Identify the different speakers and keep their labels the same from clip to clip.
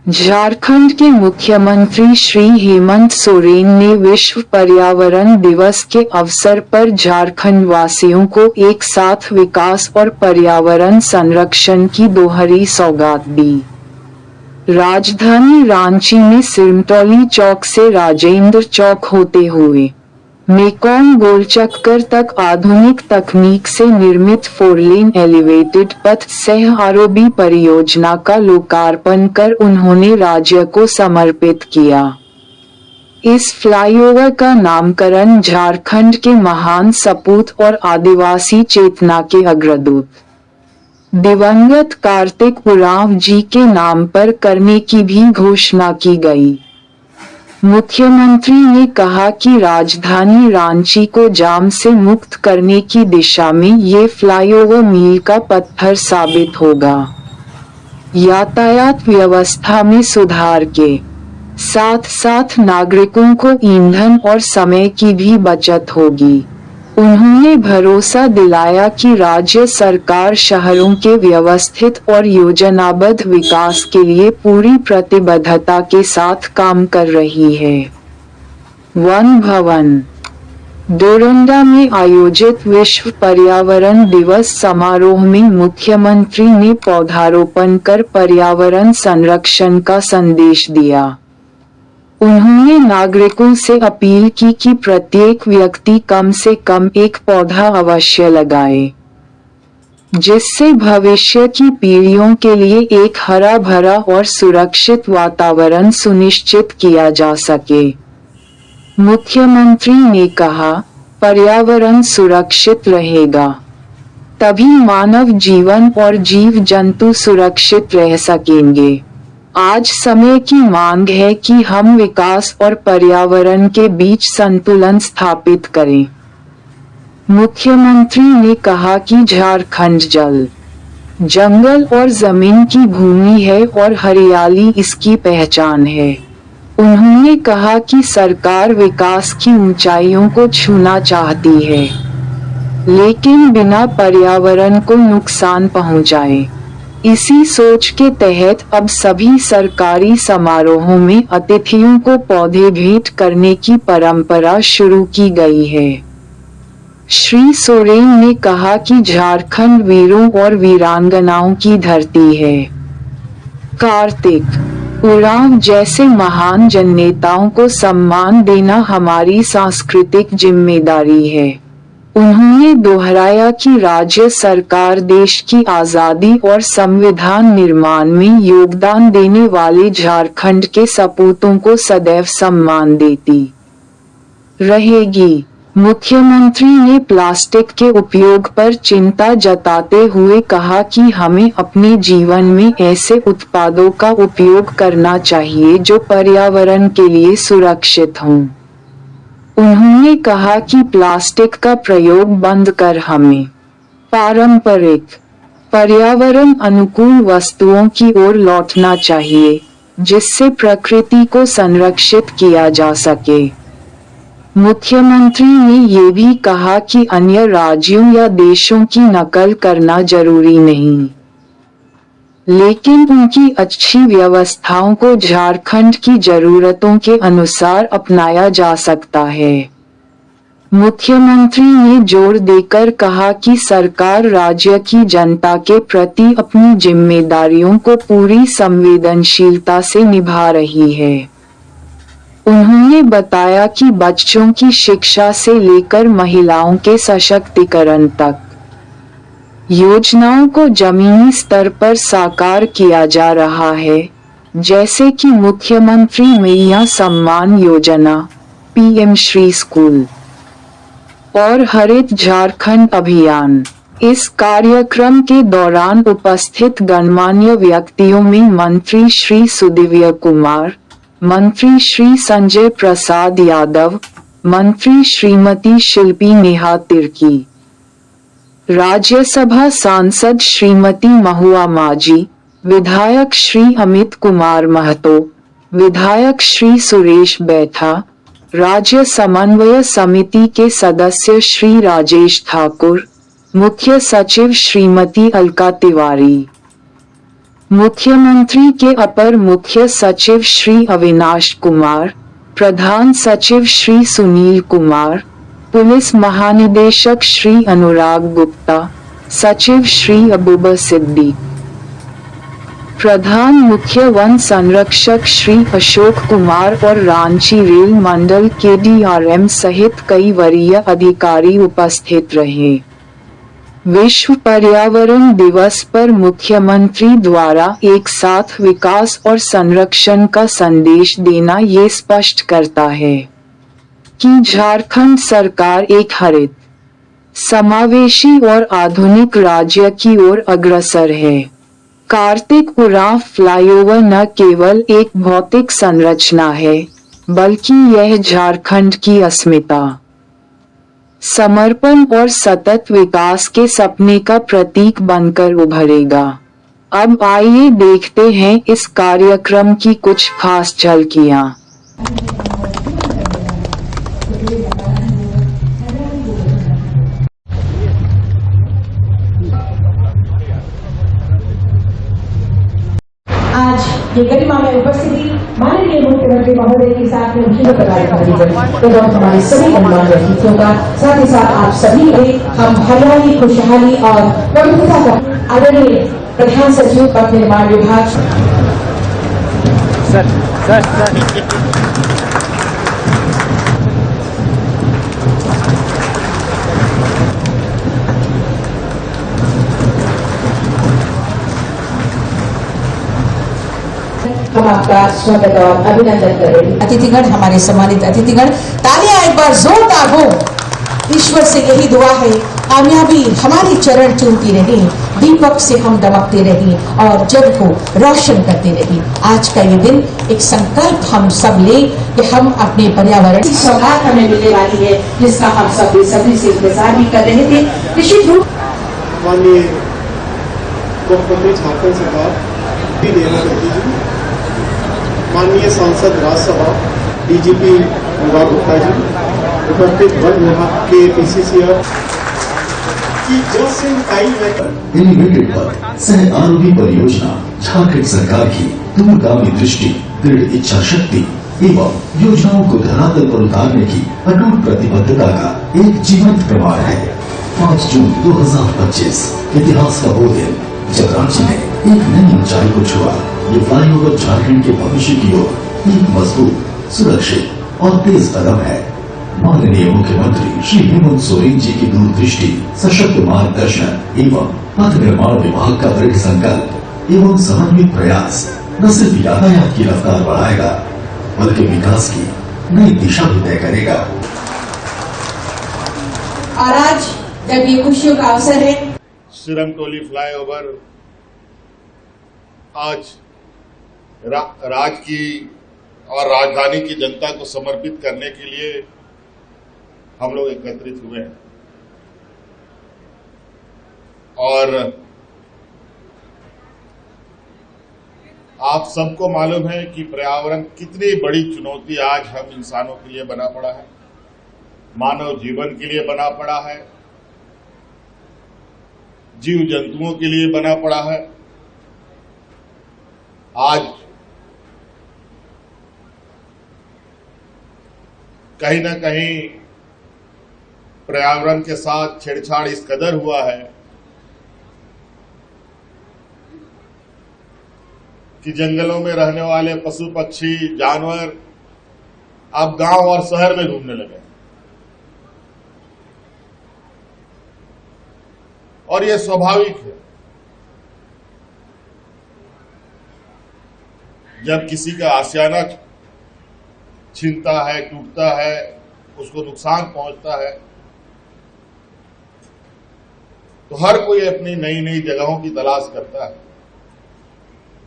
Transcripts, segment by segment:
Speaker 1: झारखंड के मुख्यमंत्री श्री हेमंत सोरेन ने विश्व पर्यावरण दिवस के अवसर पर झारखंड वासियों को एक साथ विकास और पर्यावरण संरक्षण की दोहरी सौगात दी। राजधानी रांची में सिरमटोली चौक से राजेंद्र चौक होते हुए मेकॉन्ग गोलचक्कर तक आधुनिक तकनीक से निर्मित 4 लेन एलिवेटेड पथ सह आरओबी परियोजना का लोकार्पण कर उन्होंने राज्य को समर्पित किया। इस फ्लाईओवर का नामकरण झारखंड के महान सपूत और आदिवासी चेतना के अग्रदूत दिवंगत कार्तिक उरांव जी के नाम पर करने की भी घोषणा की गई। मुख्यमंत्री ने कहा कि राजधानी रांची को जाम से मुक्त करने की दिशा में ये फ्लाईओवर मील का पत्थर साबित होगा। यातायात व्यवस्था में सुधार के साथ साथ नागरिकों को ईंधन और समय की भी बचत होगी। उन्होंने भरोसा दिलाया कि राज्य सरकार शहरों के व्यवस्थित और योजनाबद्ध विकास के लिए पूरी प्रतिबद्धता के साथ काम कर रही है। वन भवन डोरंडा में आयोजित विश्व पर्यावरण दिवस समारोह में मुख्यमंत्री ने पौधारोपण कर पर्यावरण संरक्षण का संदेश दिया। उन्होंने नागरिकों से अपील की कि प्रत्येक व्यक्ति कम से कम एक पौधा अवश्य लगाए, जिससे भविष्य की पीढ़ियों के लिए एक हरा भरा और सुरक्षित वातावरण सुनिश्चित किया जा सके। मुख्यमंत्री ने कहा, पर्यावरण सुरक्षित रहेगा तभी मानव जीवन और जीव जंतु सुरक्षित रह सकेंगे। आज समय की मांग है कि हम विकास और पर्यावरण के बीच संतुलन स्थापित करें। मुख्यमंत्री ने कहा कि झारखंड जल, जंगल और जमीन की भूमि है और हरियाली इसकी पहचान है। उन्होंने कहा कि सरकार विकास की ऊंचाइयों को छूना चाहती है, लेकिन बिना पर्यावरण को नुकसान पहुंचाए। इसी सोच के तहत अब सभी सरकारी समारोहों में अतिथियों को पौधे भेंट करने की परंपरा शुरू की गई है। श्री सोरेन ने कहा कि झारखंड वीरों और वीरांगनाओं की धरती है। कार्तिक उरांव जैसे महान जननेताओं को सम्मान देना हमारी सांस्कृतिक जिम्मेदारी है। उन्होंने दोहराया कि राज्य सरकार देश की आजादी और संविधान निर्माण में योगदान देने वाले झारखंड के सपूतों को सदैव सम्मान देती रहेगी। मुख्यमंत्री ने प्लास्टिक के उपयोग पर चिंता जताते हुए कहा कि हमें अपने जीवन में ऐसे उत्पादों का उपयोग करना चाहिए जो पर्यावरण के लिए सुरक्षित हों। उन्होंने कहा कि प्लास्टिक का प्रयोग बंद कर हमें पारंपरिक, पर्यावरण अनुकूल वस्तुओं की ओर लौटना चाहिए, जिससे प्रकृति को संरक्षित किया जा सके। मुख्यमंत्री ने ये भी कहा कि अन्य राज्यों या देशों की नकल करना जरूरी नहीं, लेकिन उनकी अच्छी व्यवस्थाओं को झारखंड की जरूरतों के अनुसार अपनाया जा सकता है। मुख्यमंत्री ने जोर देकर कहा कि सरकार राज्य की जनता के प्रति अपनी जिम्मेदारियों को पूरी संवेदनशीलता से निभा रही है। उन्होंने बताया कि बच्चों की शिक्षा से लेकर महिलाओं के सशक्तिकरण तक योजनाओं को जमीनी स्तर पर साकार किया जा रहा है, जैसे कि मुख्यमंत्री मैया सम्मान योजना, पीएम श्री स्कूल और हरित झारखंड अभियान। इस कार्यक्रम के दौरान उपस्थित गणमान्य व्यक्तियों में मंत्री श्री सुदिव्य कुमार, मंत्री श्री संजय प्रसाद यादव, मंत्री श्रीमती शिल्पी नेहा तिर्की, राज्यसभा सांसद श्रीमती महुआ माझी, विधायक श्री अमित कुमार महतो, विधायक श्री सुरेश बैठा, राज्य समन्वय समिति के सदस्य श्री राजेश ठाकुर, मुख्य सचिव श्रीमती अलका तिवारी। मुख्यमंत्री के अपर मुख्य सचिव श्री अविनाश कुमार, प्रधान सचिव श्री सुनील कुमार, पुलिस महानिदेशक श्री अनुराग गुप्ता, सचिव श्री अबूबकर सिद्दीक, प्रधान मुख्य वन संरक्षक श्री अशोक कुमार और रांची रेल मंडल के DRM सहित कई वरीय अधिकारी उपस्थित रहे। विश्व पर्यावरण दिवस पर मुख्यमंत्री द्वारा एक साथ विकास और संरक्षण का संदेश देना ये स्पष्ट करता है कि झारखंड सरकार एक हरित, समावेशी और आधुनिक राज्य की ओर अग्रसर है। कार्तिक उरांव फ्लाईओवर न केवल एक भौतिक संरचना है, बल्कि यह झारखंड की अस्मिता, समर्पण और सतत विकास के सपने का प्रतीक बनकर उभरेगा। अब आइए देखते हैं इस कार्यक्रम की कुछ खास झलकियां।
Speaker 2: आज ये गरिमा में उपस्थिति माननीय मुख्यमंत्री महोदय के साथ में मुख्य पदाधिकारी एवं हमारे सभी गणमान्य अतिथियों का, साथ ही साथ आप सभी के हम हरियाली, खुशहाली और प्रमुखता का आदरणीय प्रधान सचिव पथ निर्माण विभाग हम आपका स्वागत और अभिनंदन करेंगे। अतिथिगण, हमारे सम्मानित अतिथिगण, तालियां एक बार जोरदार हो। ईश्वर से यही दुआ है, कामयाबी हमारी चरण चूमती रहे, दीपक से हम दमकते रहे और जग को रोशन करते रहे। आज का ये दिन एक संकल्प हम सब ले कि हम अपने पर्यावरण की सौगात हमें मिलने वाली है, जिसका हम सभी से इंतजार भी कर रहे थे। निश्चित रूप
Speaker 3: माननीय मुख्यमंत्री झारखंड सरकार भी देना चाहती हूँ, माननीय सांसद राज्यसभा DGP अनुराग गुप्ता जी, उपस्थित वन विभाग के PCC की जस्ट इन टाइम
Speaker 4: एलिवेटेड पर सह आरोग्य परियोजना झारखंड सरकार की दूरगामी दृष्टि, दृढ़ इच्छा शक्ति एवं योजनाओं को धरातल पर उतारने की अटूट प्रतिबद्धता का एक जीवंत प्रमाण है। 5 जून 2025 इतिहास का वो दिन जब रांची ने एक नई ऊंचाई को छुआ। ये फ्लाईओवर झारखंड के भविष्य की ओर एक मजबूत, सुरक्षित और तेज कदम है। माननीय मुख्यमंत्री श्री हेमंत सोरेन जी की दूरदृष्टि, सशक्त मार्गदर्शन एवं पथ निर्माण विभाग का दृढ़ संकल्प एवं समन्वित प्रयास न सिर्फ यातायात की रफ्तार बढ़ाएगा, बल्कि विकास की नई दिशा भी तय करेगा।
Speaker 2: और आज जब ये खुशियों का अवसर है,
Speaker 5: सिरमटोली फ्लाईओवर आज राज्य की और राजधानी की जनता को समर्पित करने के लिए हम लोग एकत्रित हुए हैं। और आप सबको मालूम है कि पर्यावरण कितनी बड़ी चुनौती आज हम इंसानों के लिए बना पड़ा है, मानव जीवन के लिए बना पड़ा है, जीव जंतुओं के लिए बना पड़ा है। आज कहीं न कहीं पर्यावरण के साथ छेड़छाड़ इस कदर हुआ है कि जंगलों में रहने वाले पशु पक्षी जानवर अब गांव और शहर में घूमने लगे और यह स्वाभाविक है। जब किसी का आशियाना छीनता है, टूटता है, उसको नुकसान पहुंचता है, तो हर कोई अपनी नई नई जगहों की तलाश करता है।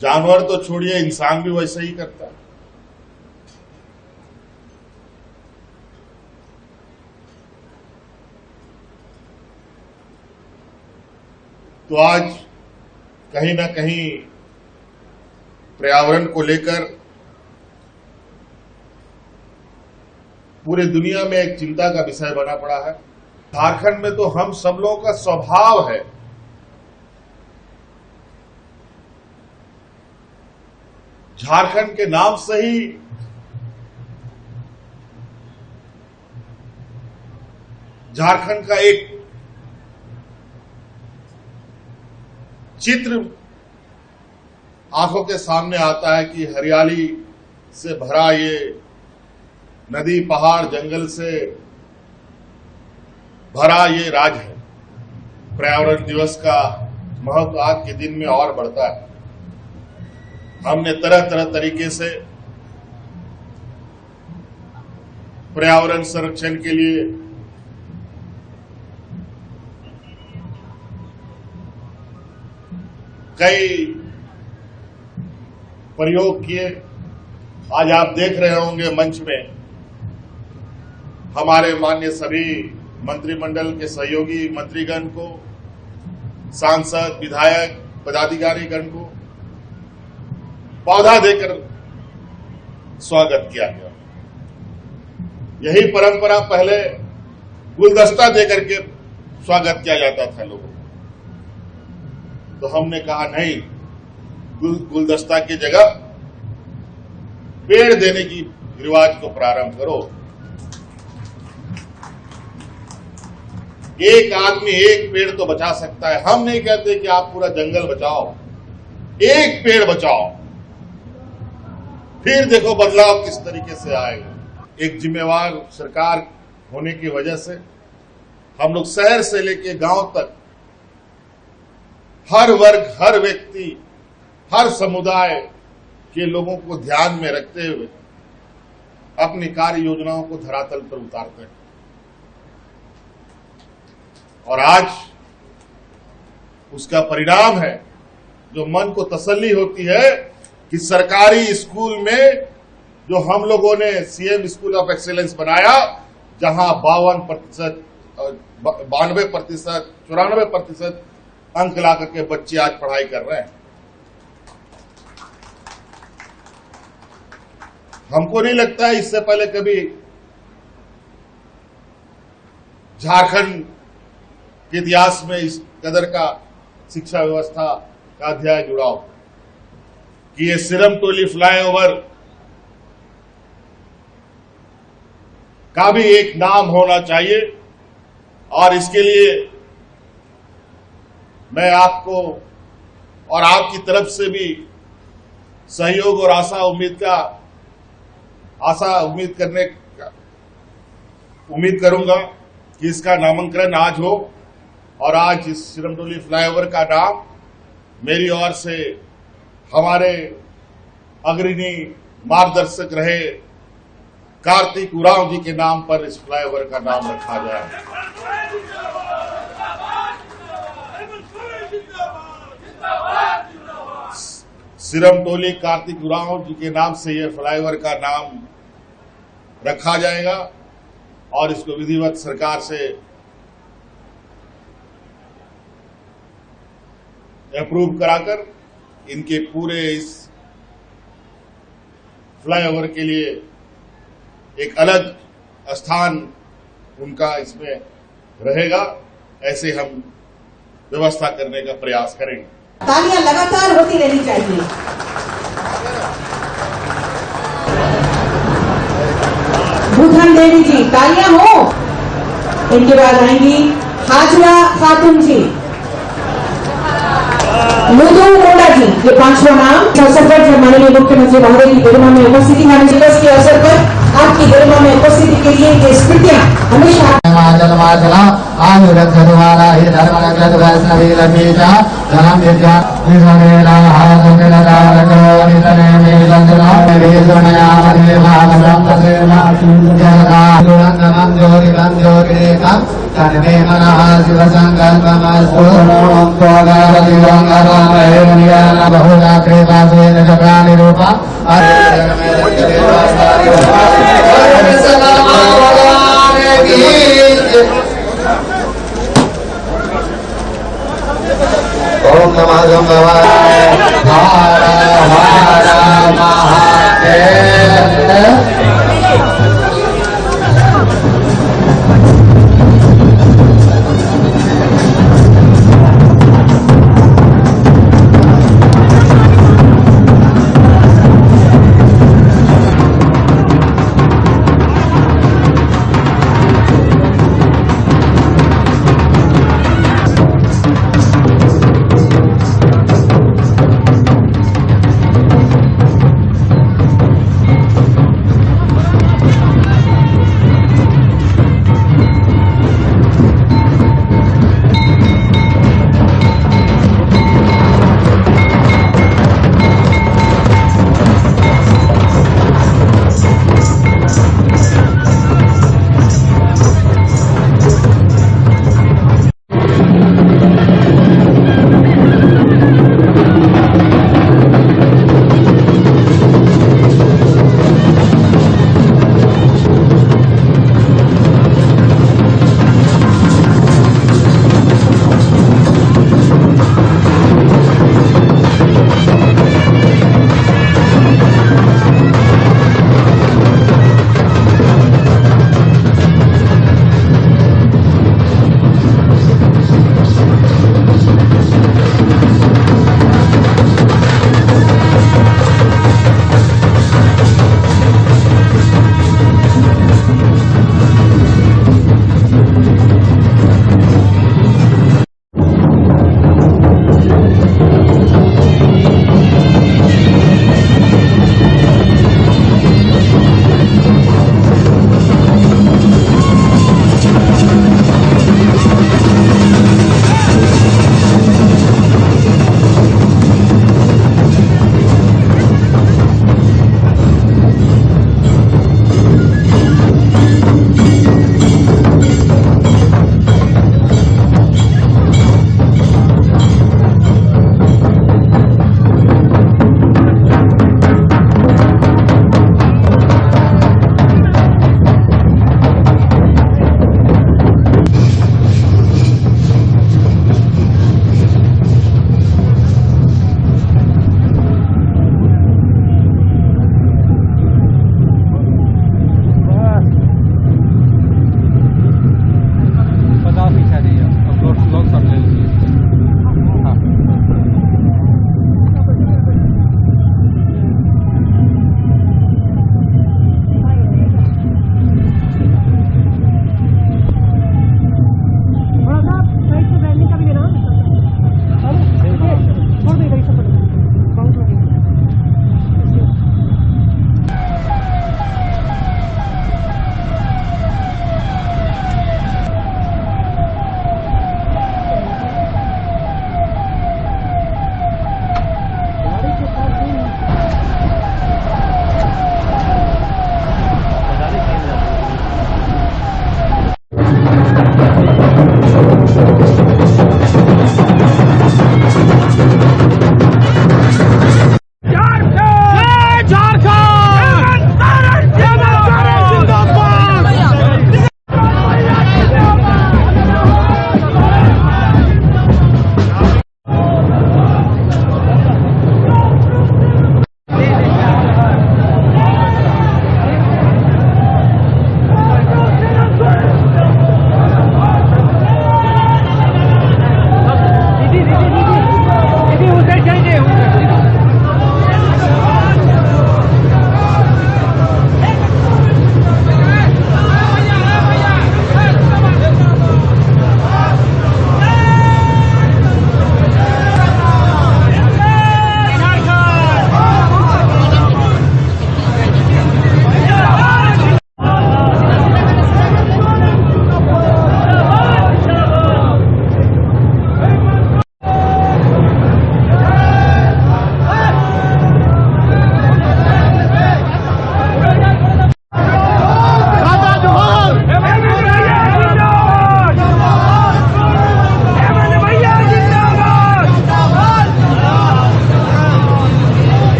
Speaker 5: जानवर तो छोड़िए, इंसान भी वैसे ही करता है। तो आज कहीं ना कहीं पर्यावरण को लेकर पूरे दुनिया में एक चिंता का विषय बना पड़ा है। झारखंड में तो हम सब लोगों का स्वभाव है झारखंड के नाम से ही झारखंड का एक चित्र आंखों के सामने आता है कि हरियाली से भरा ये नदी, पहाड़, जंगल से भरा ये राज्य है। पर्यावरण दिवस का महत्व आज के दिन में और बढ़ता है। हमने तरह तरह तरीके से पर्यावरण संरक्षण के लिए कई प्रयोग किए। आज आप देख रहे होंगे मंच में हमारे माननीय सभी मंत्रिमंडल के सहयोगी मंत्रीगण को, सांसद, विधायक, पदाधिकारीगण को पौधा देकर स्वागत किया गया। यही परंपरा पहले गुलदस्ता देकर के स्वागत किया जाता था लोगों को। तो हमने कहा नहीं, गुलदस्ता की जगह पेड़ देने की रिवाज को प्रारंभ करो। एक आदमी एक पेड़ तो बचा सकता है। हम नहीं कहते कि आप पूरा जंगल बचाओ, एक पेड़ बचाओ, फिर देखो बदलाव किस तरीके से आएगा। एक जिम्मेवार सरकार होने की वजह से हम लोग शहर से लेकर गांव तक हर वर्ग, हर व्यक्ति, हर समुदाय के लोगों को ध्यान में रखते हुए अपनी कार्य योजनाओं को धरातल पर उतारते हैं। और आज उसका परिणाम है, जो मन को तसल्ली होती है कि सरकारी स्कूल में जो हम लोगों ने सीएम स्कूल ऑफ एक्सीलेंस बनाया, जहां 92%, 94% अंक ला करके बच्चे आज पढ़ाई कर रहे हैं। हमको नहीं लगता है इससे पहले कभी झारखंड के इतिहास में इस कदर का शिक्षा व्यवस्था का अध्याय जुड़ा हो कि ये सिरमटोली फ्लाईओवर का भी एक नाम होना चाहिए। और इसके लिए मैं आपको और आपकी तरफ से भी सहयोग और आशा उम्मीद करूंगा कि इसका नामकरण आज हो। और आज इस सिरमटोली फ्लाईओवर का नाम मेरी ओर से हमारे अग्रणी मार्गदर्शक रहे कार्तिक उरांव जी के नाम पर इस फ्लाईओवर का नाम रखा जाए। सिरमटोली कार्तिक उरांव जी के नाम से यह फ्लाईओवर का नाम रखा जाएगा और इसको विधिवत सरकार से अप्रूव कराकर इनके पूरे इस फ्लाईओवर के लिए एक अलग स्थान उनका इसमें रहेगा। ऐसे हम व्यवस्था करने का प्रयास करेंगे।
Speaker 2: तालियां लगातार होती रहनी चाहिए। बुधन देवी जी, तालियां हो। इनके बाद आएंगी हाजरा खातून जी, मधु मोड़ा जी, ये पांचवा नाम। इस अवसर पर जब माननीय मुख्यमंत्री महोदय की गरिमा में उपस्थिति, हमारे दिवस के अवसर पर आपकी गरिमा में उपस्थिति के लिए ये स्मृतियां हमेशा
Speaker 6: ओम नमः भगवाय